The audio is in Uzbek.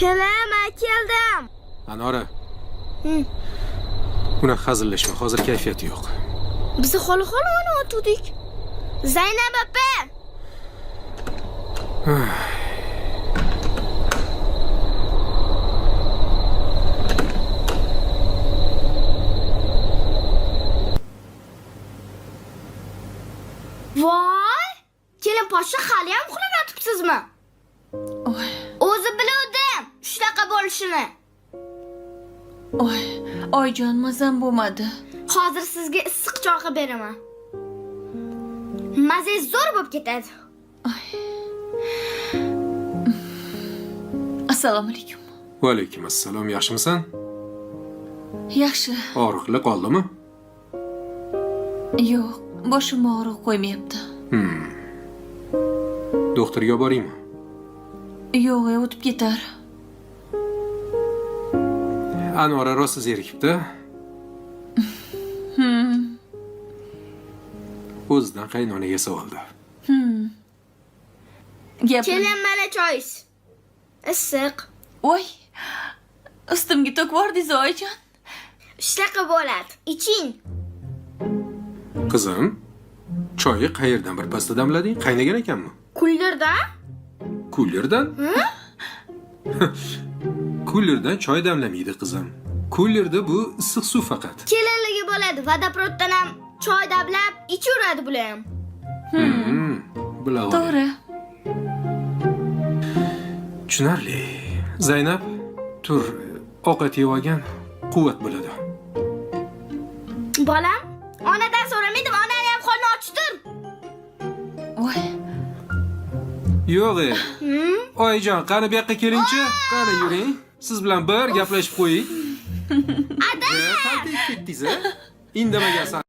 Kelama, keldim. Anora. Unaqa hazillashma, hozir kayfiyat yo'q. Biz xoli ona o'tdik. Zaynab opa. Voy! Kelin poshsha hali ham uxlab yotibsizmi? O'zi biluvdim shunaqa bo'lishini. Oyjon, mazam bo'lmadi. Hozir sizga issiq choy beraman. Mazangiz zo'r bo'lib ketadi. Assalomu alaykum. Va alaykum assalom. Yaxshimisan? Yaxshi. Og'riqli qoldimi? Yo'q, boshim og'riq qo'ymayapti. Doktorga boraymi? Yo'q, o'tib ketar. Anora rosa zerikibdi. O'zidan qaynonaga savoldi. Gapir. Kelin mana choyingiz. Issiq. Voy. Ustimga to'kvordingiz, oyjon. Shunaqa bo'ladi. Iching. Qizim, choyni qayerdan bir pasda damlading? Qaynagan ekanmi? Kuldirda? Kullerdan? Kullerdan choy damlamaydi qizim. Kullerda bu issiq suv faqat. Kelinligi bo'ladi. Vodoprovoddan ham choy damlab ichaveradi bular ham. Biladi. To'g'ri. Tushunarli. Zaynab, tur, ovqat yeb olgan, quvvat bo'ladi. Bolam, onadan so'ramaydim, onani ham qorni ochdir. Voy. Yo'q. Oyijon, qani bu yoqqa keling-chi. Qani yuring. Siz bilan bir gaplashib qo'ying. Ada! Qanday ketdingiz-a? Indamagansiz.